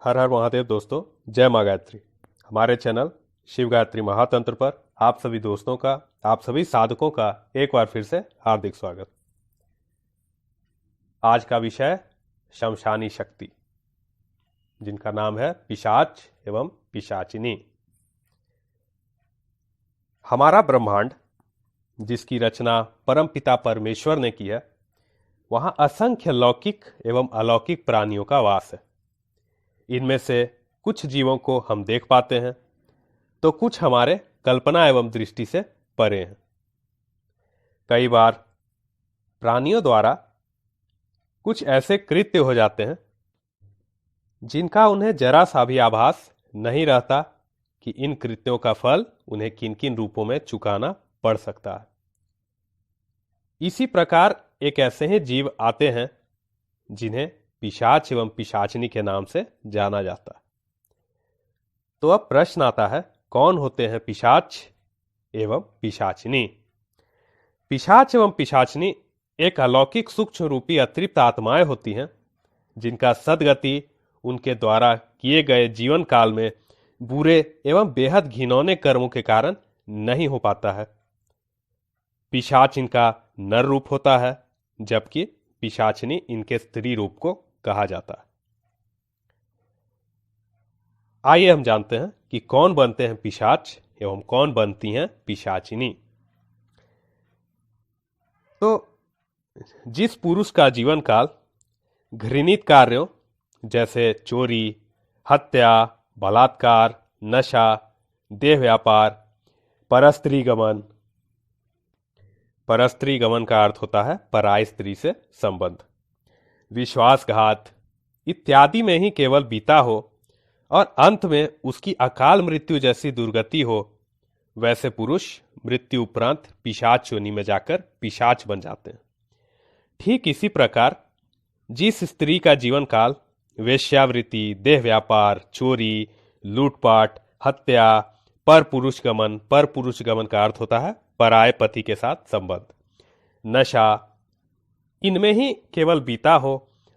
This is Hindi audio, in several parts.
हर हर महादेव दोस्तों, जय माँ गायत्री। हमारे चैनल शिव गायत्री महातंत्र पर आप सभी दोस्तों का, आप सभी साधकों का एक बार फिर से हार्दिक स्वागत। आज का विषय शमशानी शक्ति, जिनका नाम है पिशाच एवं पिशाचिनी। हमारा ब्रह्मांड, जिसकी रचना परमपिता परमेश्वर ने की है, वहां असंख्य लौकिक एवं अलौकिक प्राणियों का वास है। इनमें से कुछ जीवों को हम देख पाते हैं, तो कुछ हमारे कल्पना एवं दृष्टि से परे हैं। कई बार प्राणियों द्वारा कुछ ऐसे कृत्य हो जाते हैं जिनका उन्हें जरा सा भी आभास नहीं रहता कि इन कृत्यों का फल उन्हें किन किन रूपों में चुकाना पड़ सकता है। इसी प्रकार एक ऐसे ही जीव आते हैं जिन्हें पिशाच एवं पिशाचिनी के नाम से जाना जाता है। तो अब प्रश्न आता है, कौन होते हैं पिशाच एवं पिशाचिनी? पिशाच एवं पिशाचिनी एक अलौकिक सूक्ष्म रूपी अतृप्त आत्माएं होती हैं, जिनका सद्गति उनके द्वारा किए गए जीवन काल में बुरे एवं बेहद घिनौने कर्मों के कारण नहीं हो पाता है। पिशाच इनका नर रूप होता है, जबकि पिशाचिनी इनके स्त्री रूप को कहा जाता है। आइए हम जानते हैं कि कौन बनते हैं पिशाच एवं कौन बनती हैं पिशाचिनी। तो जिस पुरुष का जीवन काल घृणित कार्यों जैसे चोरी, हत्या, बलात्कार, नशा, देह व्यापार, परस्त्री गमन का अर्थ होता है पराई स्त्री से संबंध, विश्वासघात इत्यादि में ही केवल बीता हो और अंत में उसकी अकाल मृत्यु जैसी दुर्गति हो, वैसे पुरुष मृत्यु उपरांत पिशाच योनि में जाकर पिशाच बन जाते हैं। ठीक इसी प्रकार जिस स्त्री का जीवन काल वेश्यावृत्ति, देह व्यापार, चोरी, लूटपाट, हत्या, पर पुरुष गमन का अर्थ होता है पराये पति के साथ संबंध, नशा, इनमें ही केवल बीता हो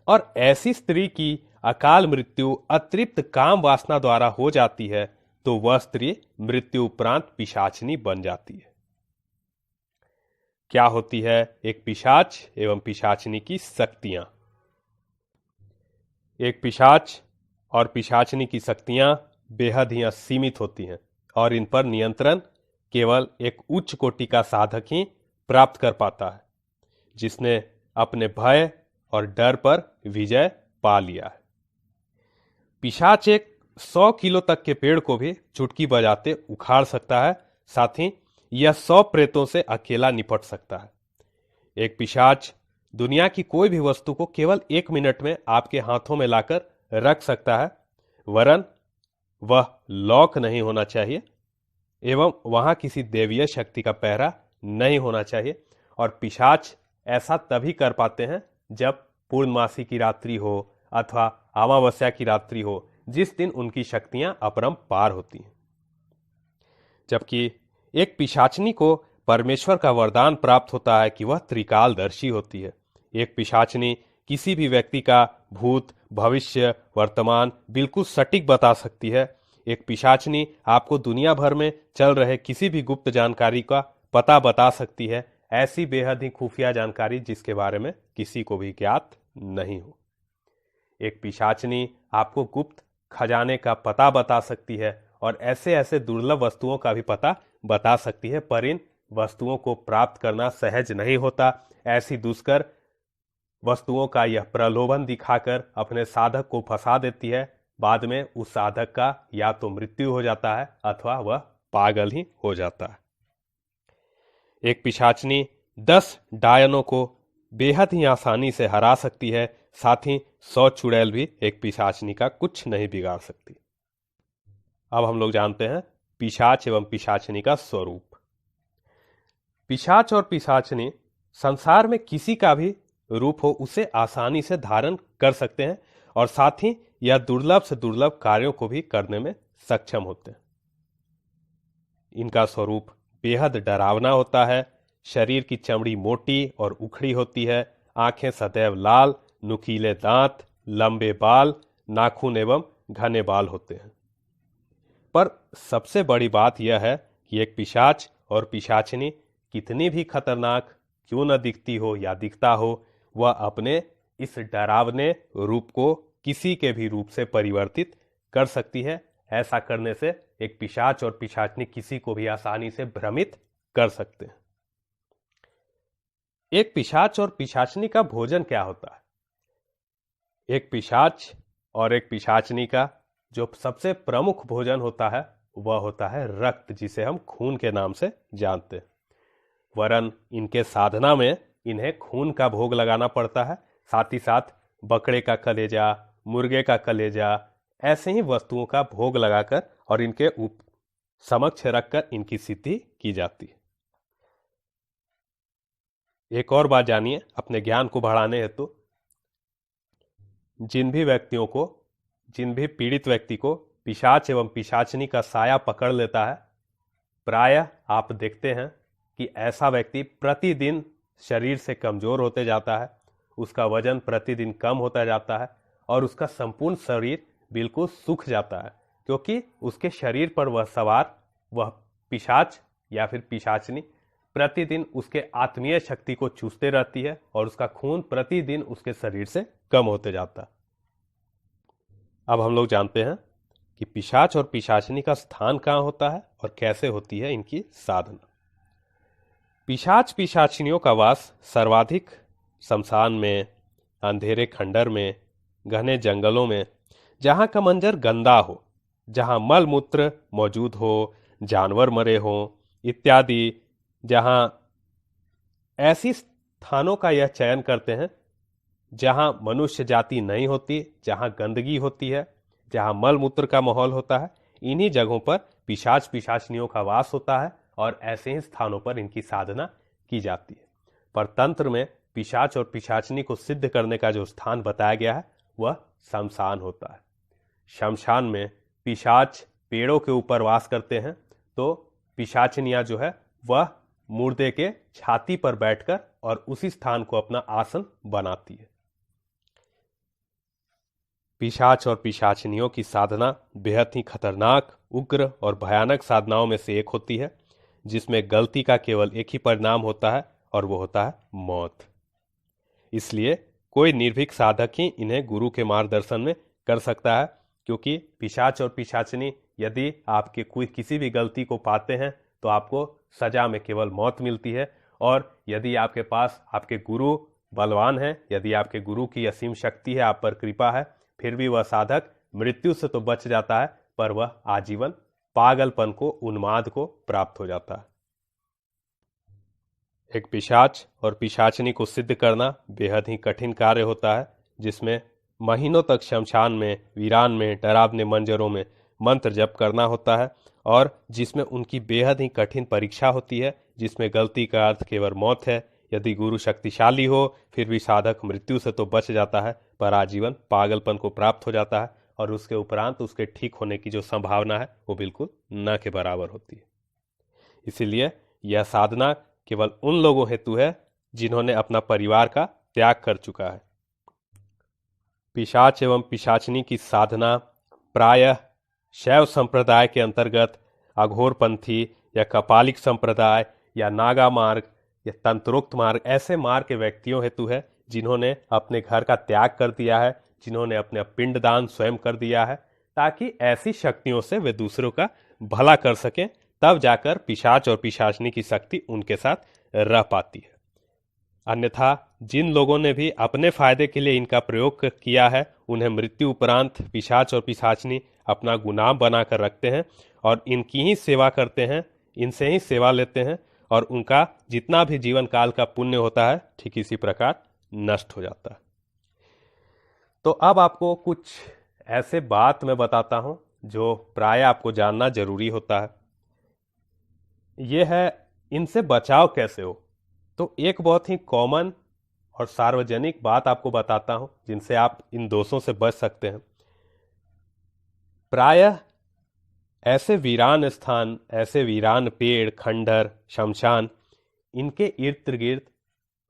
और ऐसी स्त्री की अकाल मृत्यु अतृप्त काम वासना द्वारा हो जाती है, तो वह स्त्री मृत्यु उपरांत पिशाचिनी बन जाती है। क्या होती है एक पिशाच एवं पिशाचिनी की शक्तियां? एक पिशाच और पिशाचिनी की शक्तियां बेहद ही असीमित होती हैं और इन पर नियंत्रण केवल एक उच्च कोटि का साधक ही प्राप्त कर पाता है, जिसने अपने भय और डर पर विजय पा लिया है। पिशाच एक 100 किलो तक के पेड़ को भी चुटकी बजाते उखाड़ सकता है, साथ ही यह 100 प्रेतों से अकेला निपट सकता है। एक पिशाच दुनिया की कोई भी वस्तु को केवल 1 मिनट में आपके हाथों में लाकर रख सकता है, वरन वह लॉक नहीं होना चाहिए एवं वहां किसी देवीय शक्ति का पहरा नहीं होना चाहिए। और पिशाच ऐसा तभी कर पाते हैं जब पूर्णमासी की रात्रि हो अथवा अमावस्या की रात्रि हो, जिस दिन उनकी शक्तियां अपरंपार होती हैं। जबकि एक पिशाचिनी को परमेश्वर का वरदान प्राप्त होता है कि वह त्रिकालदर्शी होती है। एक पिशाचिनी किसी भी व्यक्ति का भूत, भविष्य, वर्तमान बिल्कुल सटीक बता सकती है। एक पिशाचिनी आपको दुनिया भर में चल रहे किसी भी गुप्त जानकारी का पता बता सकती है, ऐसी बेहद ही खुफिया जानकारी जिसके बारे में किसी को भी ज्ञात नहीं हो। एक पिशाचिनी आपको गुप्त खजाने का पता बता सकती है और ऐसे ऐसे दुर्लभ वस्तुओं का भी पता बता सकती है, पर इन वस्तुओं को प्राप्त करना सहज नहीं होता। ऐसी दुष्कर वस्तुओं का यह प्रलोभन दिखाकर अपने साधक को फंसा देती है। बाद में उस साधक का या तो मृत्यु हो जाता है अथवा वह पागल ही हो जाता है। एक पिशाचिनी 10 डायनों को बेहद ही आसानी से हरा सकती है, साथ ही 100 चुड़ैल भी एक पिशाचिनी का कुछ नहीं बिगाड़ सकती। अब हम लोग जानते हैं पिशाच एवं पिशाचिनी का स्वरूप। पिशाच और पिशाचिनी संसार में किसी का भी रूप हो उसे आसानी से धारण कर सकते हैं और साथ ही यह दुर्लभ से दुर्लभ कार्यों को भी करने में सक्षम होते हैं। इनका स्वरूप बेहद डरावना होता है। शरीर की चमड़ी मोटी और उखड़ी होती है, आंखें सदैव लाल, नुकीले दांत, लंबे बाल, नाखून एवं घने बाल होते हैं। पर सबसे बड़ी बात यह है कि एक पिशाच और पिशाचिनी कितनी भी खतरनाक क्यों न दिखती हो या दिखता हो, वह अपने इस डरावने रूप को किसी के भी रूप से परिवर्तित कर सकती है। ऐसा करने से एक पिशाच और पिशाचिनी किसी को भी आसानी से भ्रमित कर सकते हैं। एक पिशाच और पिशाचिनी का भोजन क्या होता है? एक पिशाच और एक पिशाचिनी का जो सबसे प्रमुख भोजन होता है वह होता है रक्त, जिसे हम खून के नाम से जानते हैं। वरन इनके साधना में इन्हें खून का भोग लगाना पड़ता है, साथ ही साथ बकरे का कलेजा, मुर्गे का कलेजा, ऐसे ही वस्तुओं का भोग लगाकर और इनके समक्ष रखकर इनकी सिद्धि की जाती है। एक और बात जानिए अपने ज्ञान को बढ़ाने हेतु, जिन भी पीड़ित व्यक्ति को पिशाच एवं पिशाचिनी का साया पकड़ लेता है, प्रायः आप देखते हैं कि ऐसा व्यक्ति प्रतिदिन शरीर से कमजोर होते जाता है, उसका वजन प्रतिदिन कम होता जाता है और उसका संपूर्ण शरीर बिल्कुल सूख जाता है, क्योंकि उसके शरीर पर वह पिशाच या फिर पिशाचिनी प्रतिदिन उसके आत्मीय शक्ति को चूसते रहती है और उसका खून प्रतिदिन उसके शरीर से कम होते जाता है। अब हम लोग जानते हैं कि पिशाच और पिशाचिनी का स्थान कहाँ होता है और कैसे होती है इनकी साधना। पिशाच पिशाचिनियों का वास सर्वाधिक शमशान में, अंधेरे खंडर में, घने जंगलों में, जहां का मंजर गंदा हो, जहां मल मूत्र मौजूद हो, जानवर मरे हों इत्यादि, जहां ऐसी स्थानों का यह चयन करते हैं जहां मनुष्य जाति नहीं होती, जहां गंदगी होती है, जहां मल मूत्र का माहौल होता है, इन्हीं जगहों पर पिशाच पिशाचिनियों का वास होता है और ऐसे ही स्थानों पर इनकी साधना की जाती है। पर तंत्र में पिशाच और पिशाचिनी को सिद्ध करने का जो स्थान बताया गया है वह शमशान होता है। शमशान में पिशाच पेड़ों के ऊपर वास करते हैं, तो पिशाचिनियां जो है वह मुर्दे के छाती पर बैठकर और उसी स्थान को अपना आसन बनाती है। पिशाच और पिशाचिनियों की साधना बेहद ही खतरनाक, उग्र और भयानक साधनाओं में से एक होती है, जिसमें गलती का केवल एक ही परिणाम होता है और वो होता है मौत। इसलिए कोई निर्भीक साधक ही इन्हें गुरु के मार्गदर्शन में कर सकता है, क्योंकि पिशाच और पिशाचिनी यदि आपके कोई किसी भी गलती को पाते हैं तो आपको सजा में केवल मौत मिलती है। और यदि आपके पास आपके गुरु बलवान हैं, यदि आपके गुरु की असीम शक्ति है, आप पर कृपा है, फिर भी वह साधक मृत्यु से तो बच जाता है, पर वह आजीवन पागलपन को, उन्माद को प्राप्त हो जाता है। एक पिशाच और पिशाचिनी को सिद्ध करना बेहद ही कठिन कार्य होता है, जिसमें महीनों तक शमशान में, वीरान में, डरावने मंजरों में मंत्र जप करना होता है और जिसमें उनकी बेहद ही कठिन परीक्षा होती है, जिसमें गलती का अर्थ केवल मौत है। यदि गुरु शक्तिशाली हो फिर भी साधक मृत्यु से तो बच जाता है, पर आजीवन पागलपन को प्राप्त हो जाता है और उसके उपरांत उसके ठीक होने की जो संभावना है वो बिल्कुल न के बराबर होती है। इसीलिए यह साधना केवल उन लोगों हेतु है जिन्होंने अपना परिवार का त्याग कर चुका है। पिशाच एवं पिशाचिनी की साधना प्रायः शैव संप्रदाय के अंतर्गत अघोरपंथी या कपालिक संप्रदाय या नागा मार्ग या तंत्रोक्त मार्ग, ऐसे मार्ग के व्यक्तियों हेतु है जिन्होंने अपने घर का त्याग कर दिया है, जिन्होंने अपने पिंडदान स्वयं कर दिया है, ताकि ऐसी शक्तियों से वे दूसरों का भला कर सकें, तब जाकर पिशाच और पिशाचिनी की शक्ति उनके साथ रह पाती है। अन्यथा जिन लोगों ने भी अपने फायदे के लिए इनका प्रयोग किया है, उन्हें मृत्यु उपरांत पिशाच और पिशाचिनी अपना गुलाम बनाकर रखते हैं और इनकी ही सेवा करते हैं, इनसे ही सेवा लेते हैं और उनका जितना भी जीवन काल का पुण्य होता है ठीक इसी प्रकार नष्ट हो जाता है। तो अब आपको कुछ ऐसे बात मैं बताता हूं जो प्राय आपको जानना जरूरी होता है। यह है इनसे बचाव कैसे हो। तो एक बहुत ही कॉमन और सार्वजनिक बात आपको बताता हूं जिनसे आप इन दोषों से बच सकते हैं। प्रायः ऐसे वीरान स्थान, ऐसे वीरान पेड़, खंडर, शमशान, इनके इर्द गिर्द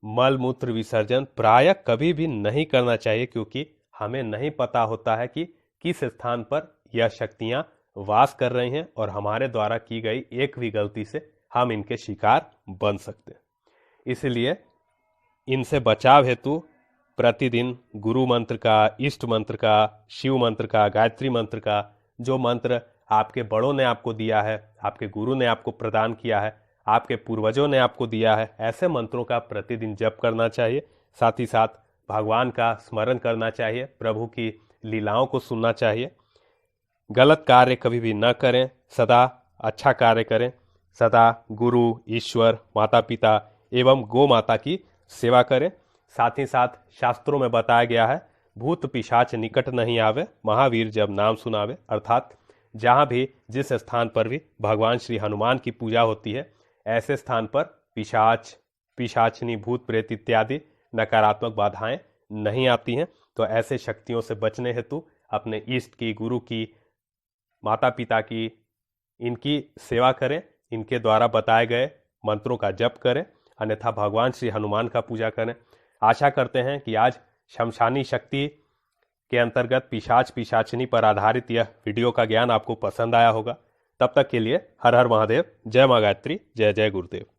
मल मूत्र विसर्जन प्रायः कभी भी नहीं करना चाहिए, क्योंकि हमें नहीं पता होता है कि किस स्थान पर यह शक्तियां वास कर रही हैं और हमारे द्वारा की गई एक भी गलती से हम इनके शिकार बन सकते हैं। इसलिए इनसे बचाव हेतु प्रतिदिन गुरु मंत्र का, इष्ट मंत्र का, शिव मंत्र का, गायत्री मंत्र का, जो मंत्र आपके बड़ों ने आपको दिया है, आपके गुरु ने आपको प्रदान किया है, आपके पूर्वजों ने आपको दिया है, ऐसे मंत्रों का प्रतिदिन जप करना चाहिए। साथ ही साथ भगवान का स्मरण करना चाहिए, प्रभु की लीलाओं को सुनना चाहिए। गलत कार्य कभी भी न करें, सदा अच्छा कार्य करें। सदा गुरु, ईश्वर, माता पिता एवं गौ माता की सेवा करें। साथ ही साथ शास्त्रों में बताया गया है, भूत पिशाच निकट नहीं आवे, महावीर जब नाम सुनावे। अर्थात जहां भी, जिस स्थान पर भी भगवान श्री हनुमान की पूजा होती है, ऐसे स्थान पर पिशाच, पिशाचनी, भूत प्रेत इत्यादि नकारात्मक बाधाएं नहीं आती हैं। तो ऐसे शक्तियों से बचने हेतु अपने इष्ट की, गुरु की, माता पिता की, इनकी सेवा करें, इनके द्वारा बताए गए मंत्रों का जप करें, अन्यथा भगवान श्री हनुमान का पूजा करें। आशा करते हैं कि आज शमशानी शक्ति के अंतर्गत पिशाच, पिशाचनी पर आधारित यह वीडियो का ज्ञान आपको पसंद आया होगा। तब तक के लिए हर हर महादेव, जय मां गायत्री, जय जय गुरुदेव।